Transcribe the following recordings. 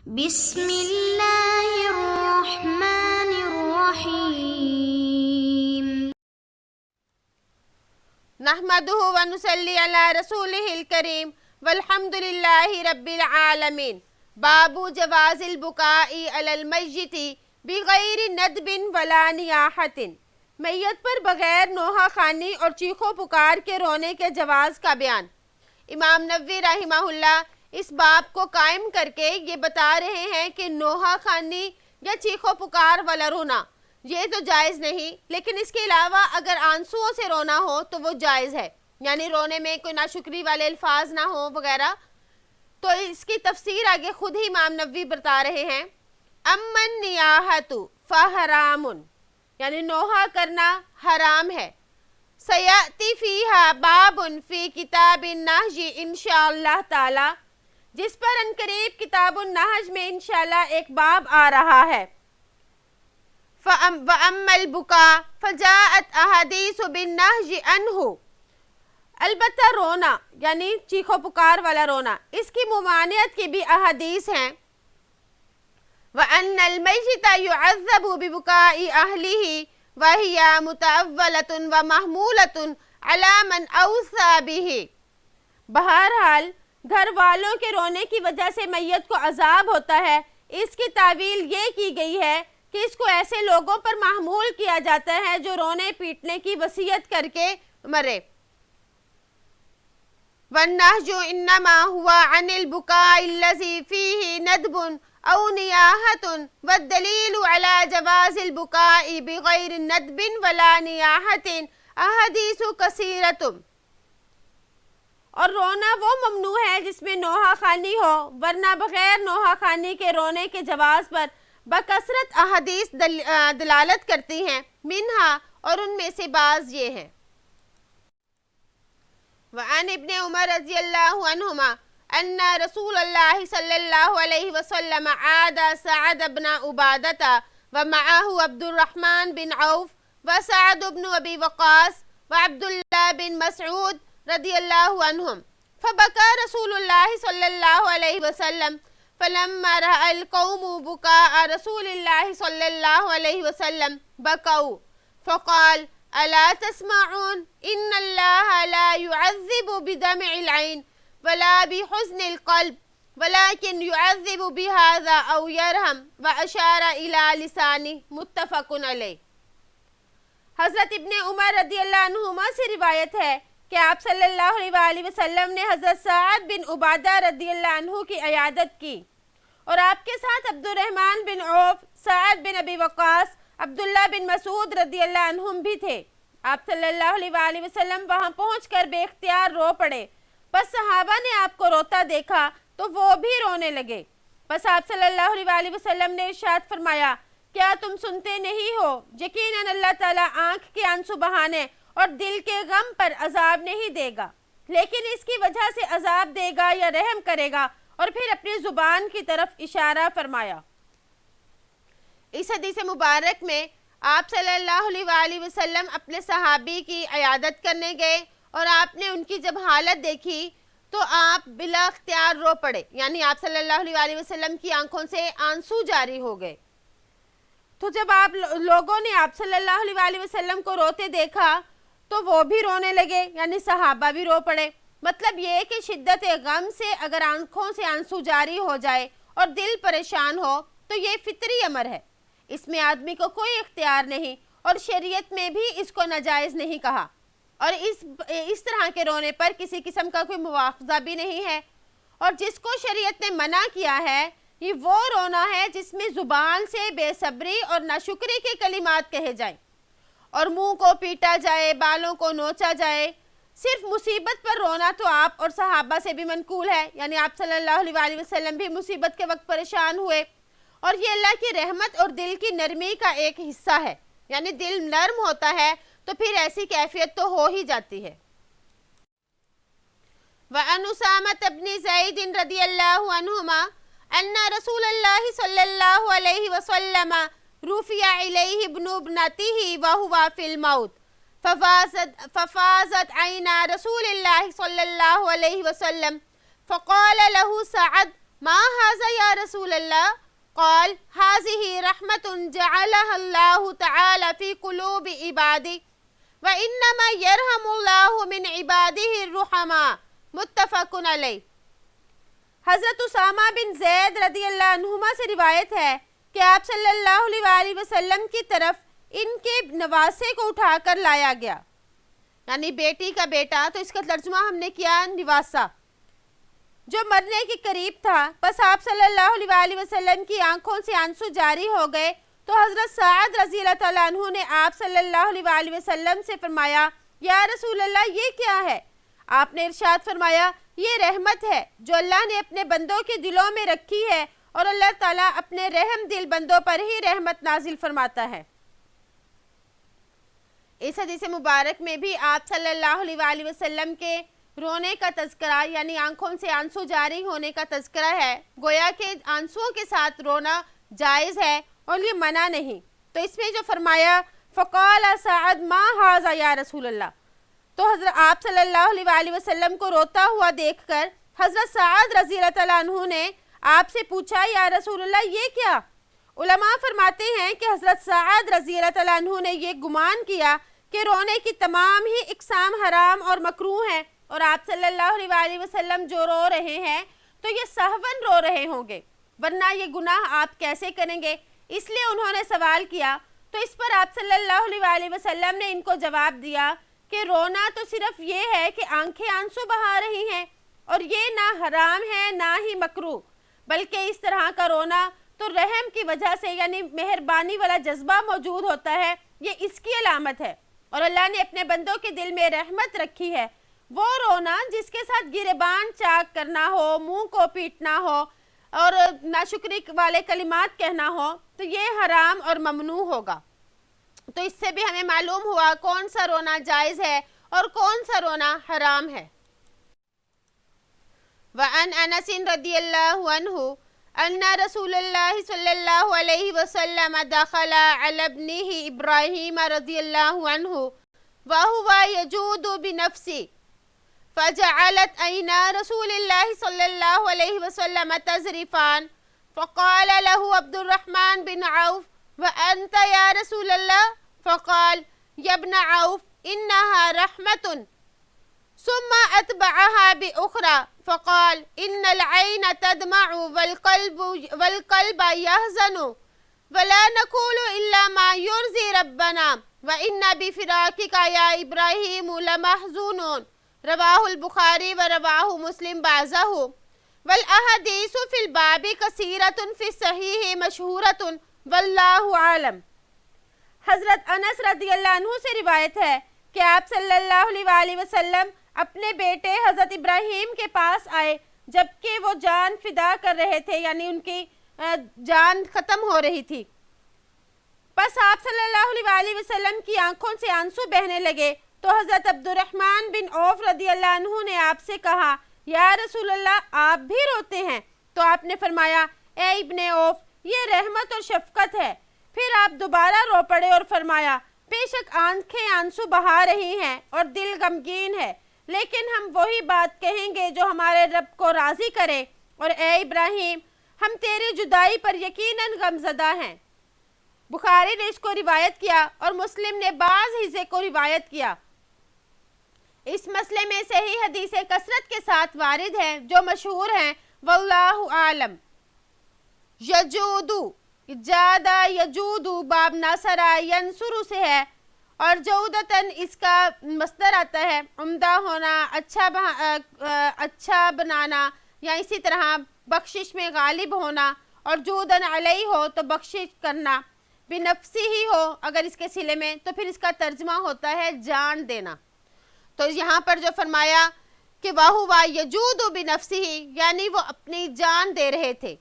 بسم اللہ الرحمن الرحیم نحمدہ ونصلی علی رسولہ الکریم والحمد للہ رب العالمین۔ باب جواز البکاء علی المیت بغیر ندب ولا نیاحۃ، میت پر بغیر نوحہ خوانی اور چیخو پکار کے رونے کے جواز کا بیان۔ امام نووی رحمہ اللہ اس باب کو قائم کر کے یہ بتا رہے ہیں کہ نوحہ خوانی یا چیخو پکار والا رونا یہ تو جائز نہیں، لیکن اس کے علاوہ اگر آنسوؤں سے رونا ہو تو وہ جائز ہے، یعنی رونے میں کوئی ناشکری والے الفاظ نہ ہو وغیرہ۔ تو اس کی تفسیر آگے خود ہی امام نووی بتا رہے ہیں۔ امن نیاحۃ فحرام، یعنی نوحہ کرنا حرام ہے۔ سیأتی فیہا باب فی کتاب النہج انشاءاللہ تعالی، جس پر عنقریب کتاب النہج میں انشاءاللہ ایک باب آ رہا ہے۔ وَأَمَّا الْبُكَاءُ فَجَاءَتْ أَحَادِيثُ بِالنَّهْيِ عَنْهُ، البتہ رونا یعنی چیخو پکار والا رونا، اس کی ممانعت کی بھی احادیث ہیں۔ وَأَنَّ الْمَيِّتَ يُعَذَّبُ بِبُكَاءِ أَهْلِهِ وَهِيَ مُتَأَوَّلَةٌ وَمَحْمُولَةٌ عَلَى مَنْ أَوْصَى بِهِ، بہرحال گھر والوں کے رونے کی وجہ سے میت کو عذاب ہوتا ہے، اس کی تعویل یہ کی گئی ہے کہ اس کو ایسے لوگوں پر محمول کیا جاتا ہے جو رونے پیٹنے کی وصیت کر کے مرے۔ وَالنَّهْجُ إِنَّمَا هُوَ عَنِ الْبُكَاءِ الَّذِي فِيهِ نَدْبٌ أَوْ نِيَاحَةٌ، وَالدَّلِيلُ عَلَى جَوَازِ الْبُكَاءِ بِغَيْرِ نَدْبٍ وَلَا نِيَاحَةٍ أَحَادِيثُ كَثِيرَةٌ، اور رونا وہ ممنوع ہے جس میں نوحہ خوانی ہو، ورنہ بغیر نوحہ خوانی کے رونے کے جواز پر بکثرت احادیث دلالت کرتی ہیں۔ منہا، اور ان میں سے بعض یہ ہیں۔ وعن ابن عمر رضی اللہ عنہما ان رسول اللہ صلی اللہ علیہ وسلم عاد سعد بن عبادۃ ومعه عبد الرحمن بن عوف وسعد بن ابی وقاص وعبد اللہ بن مسعود رضی اللہ عنہم، فبکى رسول اللہ صلی اللہ علیہ وسلم فلما رأى القوم بكاء رسول اللہ صلی اللہ علیہ وسلم بكوا فقال ألا تسمعون إن الله لا يعذب بدمع العين ولا بحزن القلب ولكن يعذب بهذا أو يرحم، وأشار إلى لسانه، متفق علیہ۔ حضرت ابن عمر رضی اللہ عنہما سے روایت ہے کہ آپ صلی اللہ علیہ وآلہ وسلم نے حضرت سعد بن عبادہ رضی اللہ عنہ کی عیادت کی، اور آپ کے ساتھ عبد الرحمن بن عوف، سعد بن ابی وقاص، عبداللہ بن مسعود رضی اللہ عنہم بھی تھے۔ آپ صلی اللہ علیہ وآلہ وسلم وہاں پہنچ کر بے اختیار رو پڑے، پس صحابہ نے آپ کو روتا دیکھا تو وہ بھی رونے لگے۔ پس آپ صلی اللہ علیہ وآلہ وسلم نے ارشاد فرمایا، کیا تم سنتے نہیں ہو؟ یقیناً اللہ تعالیٰ آنکھ کے آنسو بہانے اور دل کے غم پر عذاب نہیں دے گا، لیکن اس کی وجہ سے عذاب دے گا یا رحم کرے گا، اور پھر اپنی زبان کی طرف اشارہ فرمایا۔ اس حدیث مبارک میں آپ صلی اللہ علیہ وآلہ وسلم اپنے صحابی کی عیادت کرنے گئے، اور آپ نے ان کی جب حالت دیکھی تو آپ بلا اختیار رو پڑے، یعنی آپ صلی اللہ علیہ وآلہ وسلم کی آنکھوں سے آنسو جاری ہو گئے۔ تو جب آپ لوگوں نے آپ صلی اللہ علیہ وآلہ وسلم کو روتے دیکھا تو وہ بھی رونے لگے، یعنی صحابہ بھی رو پڑے۔ مطلب یہ کہ شدت غم سے اگر آنکھوں سے آنسو جاری ہو جائے اور دل پریشان ہو تو یہ فطری امر ہے، اس میں آدمی کو کوئی اختیار نہیں، اور شریعت میں بھی اس کو ناجائز نہیں کہا، اور اس طرح کے رونے پر کسی قسم کا کوئی مواخذہ بھی نہیں ہے۔ اور جس کو شریعت نے منع کیا ہے یہ وہ رونا ہے جس میں زبان سے بے صبری اور ناشکری کے کلمات کہے جائیں، اور منہ کو پیٹا جائے، بالوں کو نوچا جائے۔ صرف مصیبت پر رونا تو آپ اور صحابہ سے بھی منقول ہے، یعنی آپ صلی اللہ علیہ وآلہ وسلم بھی مصیبت کے وقت پریشان ہوئے، اور یہ اللہ کی رحمت اور دل کی نرمی کا ایک حصہ ہے، یعنی دل نرم ہوتا ہے تو پھر ایسی کیفیت تو ہو ہی جاتی ہے۔ وعن اسامۃ بن زید رضی اللہ عنہما ان رسول اللہ صلی اللہ علیہ وسلم رفع الیہ ابن ابنتہ وہو فی الموت ففازت عین رسول اللہ صلی اللہ علیہ وسلم فقال له سعد ما هذا یا رسول اللہ قال هذه رحمة جعلها الله تعالى في قلوب عباده وإنما يرحم الله من عباده الرحماء متفق علیہ۔ حضرت اسامہ بن زید رضی اللہ عنہما سے روایت ہے کہ آپ صلی اللہ علیہ وآلہ وسلم کی طرف ان کے نواسے کو اٹھا کر لایا گیا، یعنی بیٹی کا بیٹا، تو اس کا ترجمہ ہم نے کیا نواسا، جو مرنے کے قریب تھا۔ بس آپ صلی اللہ علیہ وآلہ وسلم کی آنکھوں سے آنسو جاری ہو گئے تو حضرت سعد رضی اللہ تعالیٰ عنہ نے آپ صلی اللہ علیہ وآلہ وسلم سے فرمایا یا رسول اللہ یہ کیا ہے؟ آپ نے ارشاد فرمایا یہ رحمت ہے جو اللہ نے اپنے بندوں کے دلوں میں رکھی ہے، اور اللہ تعالیٰ اپنے رحم دل بندوں پر ہی رحمت نازل فرماتا ہے۔ اس حدیث مبارک میں بھی آپ صلی اللہ علیہ وآلہ وسلم کے رونے کا تذکرہ، یعنی آنکھوں سے آنسو جاری ہونے کا تذکرہ ہے، گویا کہ آنسوؤں کے ساتھ رونا جائز ہے اور یہ منع نہیں۔ تو اس میں جو فرمایا فقال سعد ما ھذا یا رسول اللہ، تو حضرت آپ صلی اللہ علیہ وآلہ وسلم کو روتا ہوا دیکھ کر حضرت سعد رضی اللہ تعالیٰ عنہ نے آپ سے پوچھا یا رسول اللہ یہ کیا؟ علماء فرماتے ہیں کہ حضرت سعد رضی اللہ تعالیٰ عنہ نے یہ گمان کیا کہ رونے کی تمام ہی اقسام حرام اور مکروہ ہیں، اور آپ صلی اللہ علیہ وآلہ وسلم جو رو رہے ہیں تو یہ سہون رو رہے ہوں گے، ورنہ یہ گناہ آپ کیسے کریں گے؟ اس لیے انہوں نے سوال کیا، تو اس پر آپ صلی اللہ علیہ وآلہ وسلم نے ان کو جواب دیا کہ رونا تو صرف یہ ہے کہ آنکھیں آنسو بہا رہی ہیں، اور یہ نہ حرام ہے نہ ہی مکروہ، بلکہ اس طرح کا رونا تو رحم کی وجہ سے، یعنی مہربانی والا جذبہ موجود ہوتا ہے، یہ اس کی علامت ہے، اور اللہ نے اپنے بندوں کے دل میں رحمت رکھی ہے۔ وہ رونا جس کے ساتھ گریبان چاک کرنا ہو، منہ کو پیٹنا ہو اور ناشکری والے کلمات کہنا ہو، تو یہ حرام اور ممنوع ہوگا۔ تو اس سے بھی ہمیں معلوم ہوا کون سا رونا جائز ہے اور کون سا رونا حرام ہے۔ وعن انس رضی اللہ عنہ ان رسول اللہ صلی اللہ علیہ وسلم دخل علی ابنہ ابراہیم رضی اللہ عنہ وهو یجود بنفسه فجعلت عینا رسول اللہ صلی اللہ علیہ وسلم تذرفان فقال له عبد الرحمن بن عوف وأنت يا رسول الله؟ فقال يا ابن عوف إنها رحمة، ثم أتبعها بأخرى فقال إن العين تدمع والقلب يحزن ولا نقول إلا ما يرضي ربنا وإن بفراقك يا إبراهيم لمحزونون، رواہ البخاری و رواہ مسلم بعضہ، والاحادیث فی الباب کثیرۃ فی الصحیح مشہورۃ واللہ عالم۔ حضرت انس رضی اللہ عنہ سے روایت ہے کہ آپ صلی اللہ علیہ وآلہ وسلم اپنے بیٹے حضرت ابراہیم کے پاس آئے جبکہ وہ جان فدا کر رہے تھے، یعنی ان کی جان ختم ہو رہی تھی۔ پس آپ صلی اللہ علیہ وآلہ وسلم کی آنکھوں سے آنسو بہنے لگے تو حضرت عبد الرحمن بن عوف رضی اللہ عنہ نے آپ سے کہا یا رسول اللہ آپ بھی روتے ہیں؟ تو آپ نے فرمایا اے ابن عوف یہ رحمت اور شفقت ہے۔ پھر آپ دوبارہ رو پڑے اور فرمایا بے شک آنکھیں آنسو بہا رہی ہیں اور دل غمگین ہے، لیکن ہم وہی بات کہیں گے جو ہمارے رب کو راضی کرے، اور اے ابراہیم ہم تیری جدائی پر یقیناً غمزدہ ہیں۔ بخاری نے اس کو روایت کیا اور مسلم نے بعض حصے کو روایت کیا۔ اس مسئلے میں صحیح حدیثیں کثرت کے ساتھ وارد ہیں جو مشہور ہیں، واللہ عالم۔ یجودو، جادہ یجودو باب ناصرہ ینصرو سے ہے، اور جودتاً اس کا مصدر آتا ہے عمدہ ہونا، اچھا بنانا، یا اسی طرح بخشش میں غالب ہونا، اور جودن علیہ ہو تو بخشش کرنا، بنفسی ہی ہو اگر اس کے صلے میں تو پھر اس کا ترجمہ ہوتا ہے جان دینا۔ تو یہاں پر جو فرمایا کہ وَهُوَ يَجُودُ بِنَفْسِهِ، یعنی وہ اپنی جان دے رہے تھے۔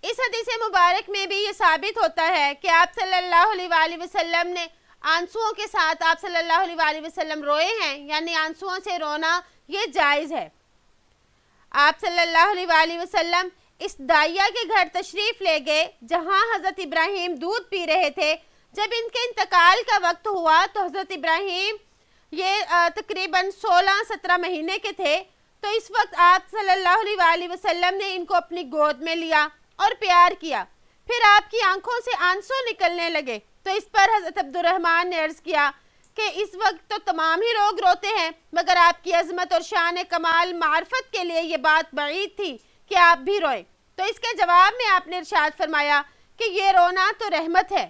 اس حدیث مبارک میں بھی یہ ثابت ہوتا ہے کہ آپ صلی اللہ علیہ وآلہ وسلم نے آنسوؤں کے ساتھ آپ صلی اللہ علیہ وآلہ وسلم روئے ہیں، یعنی آنسوؤں سے رونا یہ جائز ہے۔ آپ صلی اللہ علیہ وآلہ وسلم اس داعیہ کے گھر تشریف لے گئے جہاں حضرت ابراہیم دودھ پی رہے تھے۔ جب ان کے انتقال کا وقت ہوا تو حضرت ابراہیم یہ تقریباً 16-17 مہینے کے تھے، تو اس وقت آپ صلی اللہ علیہ وآلہ وسلم نے ان کو اپنی گود میں لیا اور پیار کیا. پھر آپ کی آنکھوں سے آنسو نکلنے لگے. تو اس پر حضرت عبد الرحمن نے عرض کیا کہ اس وقت تو تمام ہی لوگ روتے ہیں، مگر آپ کی عظمت اور شان کمال معرفت کے لیے یہ بات بعید تھی کہ آپ بھی روئیں. تو اس کے جواب میں آپ نے ارشاد فرمایا کہ یہ رونا تو رحمت ہے،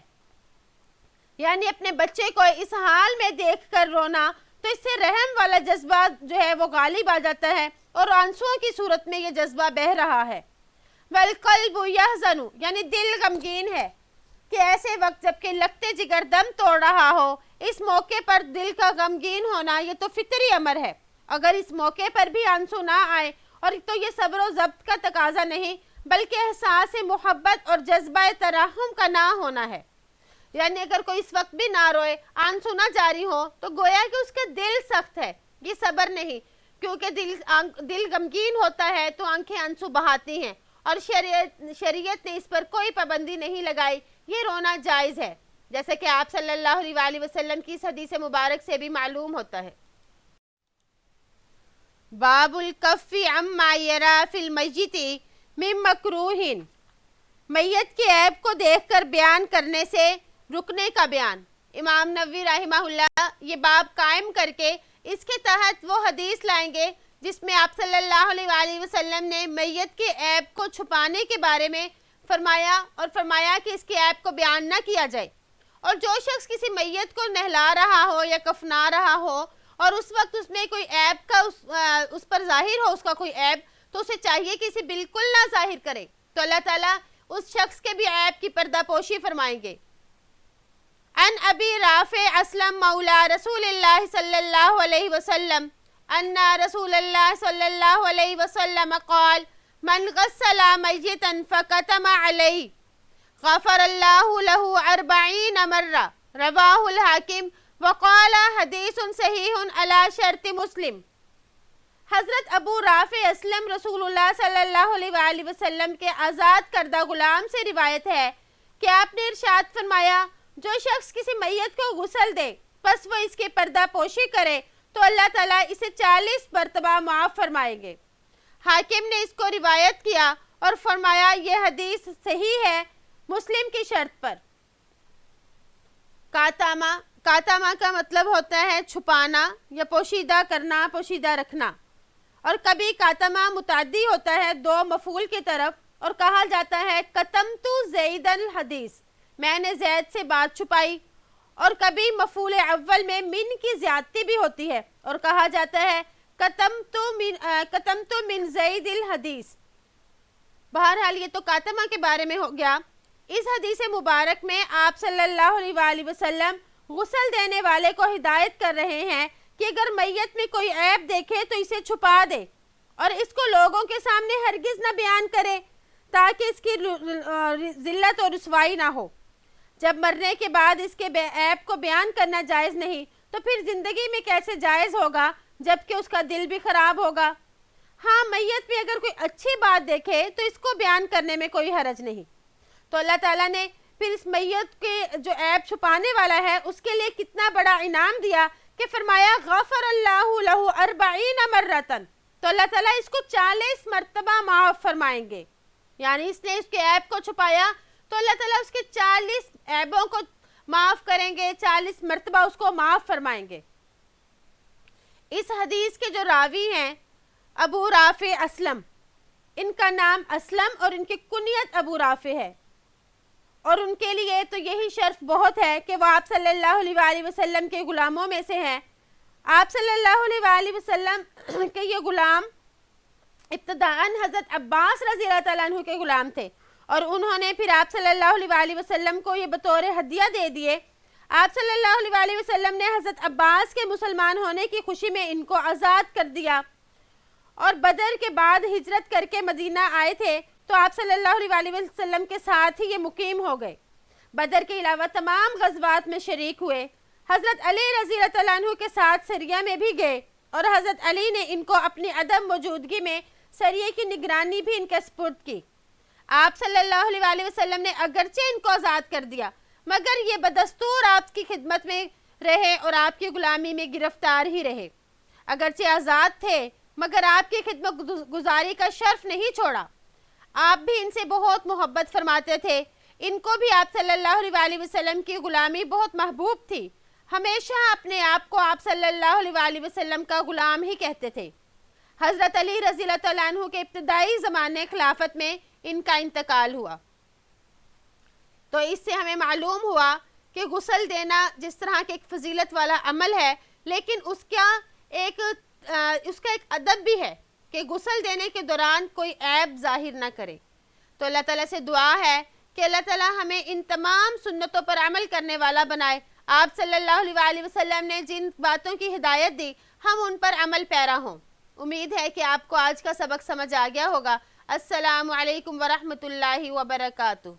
یعنی اپنے بچے کو اس حال میں دیکھ کر رونا، تو اس سے رحم والا جذبہ جو ہے وہ غالب آ جاتا ہے اور آنسوؤں کی صورت میں یہ جذبہ بہہ رہا ہے. وَالْقَلْبُ يَحْزَنُ یعنی دل غمگین ہے کہ ایسے وقت جب کہ لگتے جگر دم توڑ رہا ہو، اس موقع پر دل کا غمگین ہونا یہ تو فطری امر ہے. اگر اس موقع پر بھی آنسو نہ آئے اور تو یہ صبر و ضبط کا تقاضا نہیں بلکہ احساس محبت اور جذبہ ترحم کا نہ ہونا ہے. یعنی اگر کوئی اس وقت بھی نہ روئے، آنسو نہ جاری ہو، تو گویا کہ اس کا دل سخت ہے، یہ صبر نہیں. کیونکہ دل غمگین ہوتا ہے تو آنکھیں آنسو بہاتی ہیں، اور شریعت نے اس پر کوئی پابندی نہیں لگائی، یہ رونا جائز ہے، جیسے کہ آپ صلی اللہ علیہ وآلہ وسلم کی اس حدیث مبارک سے بھی معلوم ہوتا ہے. باب الکف عما یری فی المیت من مکروہ، میت کے عیب کو دیکھ کر بیان کرنے سے رکنے کا بیان. امام نووی رحمہ اللہ یہ باب قائم کر کے اس کے تحت وہ حدیث لائیں گے جس میں آپ صلی اللہ علیہ وآلہ وسلم نے میت کے عیب کو چھپانے کے بارے میں فرمایا کہ اس کے عیب کو بیان نہ کیا جائے. اور جو شخص کسی میت کو نہلا رہا ہو یا کفنا رہا ہو اور اس وقت اس میں کوئی عیب کا اس پر ظاہر ہو، اس کا کوئی عیب، تو اسے چاہیے کہ اسے بالکل نہ ظاہر کرے، تو اللہ تعالیٰ اس شخص کے بھی عیب کی پردہ پوشی فرمائیں گے. ان ابی رافع اسلم مولا رسول اللہ صلی اللہ علیہ وسلم ان رسول اللہ صلی اللہ علیہ وسلم قال من غسل میتا فکتم علیہ غفر اللہ له 40 مرہ، رواہ الحاکم وقال حدیث صحیح علی شرط مسلم. حضرت ابو رافع اسلم رسول اللہ صلی اللہ علیہ وآلہ وسلم کے آزاد کردہ غلام سے روایت ہے کہ آپ نے ارشاد فرمایا جو شخص کسی میت کو غسل دے پس وہ اس کے پردہ پوشی کرے تو اللہ تعالیٰ اسے 40 مرتبہ معاف فرمائیں گے. حاکم نے اس کو روایت کیا اور فرمایا یہ حدیث صحیح ہے مسلم کی شرط پر. کاتامہ کا مطلب ہوتا ہے چھپانا یا پوشیدہ کرنا، پوشیدہ رکھنا. اور کبھی کاتامہ متعدی ہوتا ہے 2 مفعول کی طرف اور کہا جاتا ہے کتمتو زید الحدیث، میں نے زید سے بات چھپائی. اور کبھی مفعول اول میں من کی زیادتی بھی ہوتی ہے اور کہا جاتا ہے کتمتو من زید الحدیث. بہرحال یہ تو کاتمہ کے بارے میں ہو گیا. اس حدیث مبارک میں آپ صلی اللہ علیہ وآلہ وسلم غسل دینے والے کو ہدایت کر رہے ہیں کہ اگر میت میں کوئی عیب دیکھے تو اسے چھپا دے اور اس کو لوگوں کے سامنے ہرگز نہ بیان کرے تاکہ اس کی ذلت اور رسوائی نہ ہو. جب مرنے کے بعد اس کے عیب کو بیان کرنا جائز نہیں تو پھر زندگی میں کیسے جائز ہوگا جبکہ اس کا دل بھی خراب ہوگا. ہاں میت میں اگر کوئی اچھی بات دیکھے تو اس کو بیان کرنے میں کوئی حرج نہیں. تو اللہ تعالیٰ نے پھر اس میت کے جو عیب چھپانے والا ہے اس کے لیے کتنا بڑا انعام دیا کہ فرمایا غفر اللہ له 40 مرتن، تو اللہ تعالیٰ اس کو 40 مرتبہ معاف فرمائیں گے. یعنی اس نے اس کے عیب کو چھپایا تو اللہ تعالیٰ اس کے 40 عیبوں کو معاف کریں گے، 40 مرتبہ اس کو معاف فرمائیں گے. اس حدیث کے جو راوی ہیں ابو رافع اسلم، ان کا نام اسلم اور ان کی کنیت ابو رافع ہے. اور ان کے لیے تو یہی شرف بہت ہے کہ وہ آپ صلی اللہ علیہ وآلہ وسلم کے غلاموں میں سے ہیں. آپ صلی اللہ علیہ وآلہ وسلم کے یہ غلام ابتداءً حضرت عباس رضی اللہ تعالیٰ عنہ کے غلام تھے اور انہوں نے پھر آپ صلی اللہ علیہ وآلہ وسلم کو یہ بطور ہدیہ دے دیے. آپ صلی اللہ علیہ وآلہ وسلم نے حضرت عباس کے مسلمان ہونے کی خوشی میں ان کو آزاد کر دیا اور بدر کے بعد ہجرت کر کے مدینہ آئے تھے تو آپ صلی اللہ علیہ وآلہ وسلم کے ساتھ ہی یہ مقیم ہو گئے. بدر کے علاوہ تمام غزوات میں شریک ہوئے. حضرت علی رضی اللہ عنہ کے ساتھ سریہ میں بھی گئے اور حضرت علی نے ان کو اپنی عدم موجودگی میں سریے کی نگرانی بھی ان کے سپرد کی. آپ صلی اللہ علیہ وآلہ وسلم نے اگرچہ ان کو آزاد کر دیا مگر یہ بدستور آپ کی خدمت میں رہے اور آپ کی غلامی میں گرفتار ہی رہے. اگرچہ آزاد تھے مگر آپ کی خدمت گزاری کا شرف نہیں چھوڑا. آپ بھی ان سے بہت محبت فرماتے تھے. ان کو بھی آپ صلی اللہ علیہ وسلم کی غلامی بہت محبوب تھی. ہمیشہ اپنے آپ کو آپ صلی اللہ علیہ وسلم کا غلام ہی کہتے تھے. حضرت علی رضی اللہ تعالیٰ عنہ کے ابتدائی زمانے خلافت میں ان کا انتقال ہوا. تو اس سے ہمیں معلوم ہوا کہ غسل دینا جس طرح کے ایک فضیلت والا عمل ہے، لیکن اس کا ایک ادب بھی ہے کہ غسل دینے کے دوران کوئی عیب ظاہر نہ کرے. تو اللہ تعالیٰ سے دعا ہے کہ اللہ تعالیٰ ہمیں ان تمام سنتوں پر عمل کرنے والا بنائے. آپ صلی اللہ علیہ وسلم نے جن باتوں کی ہدایت دی ہم ان پر عمل پیرا ہوں. امید ہے کہ آپ کو آج کا سبق سمجھ آ گیا ہوگا. السلام علیکم ورحمۃ اللہ وبرکاتہ.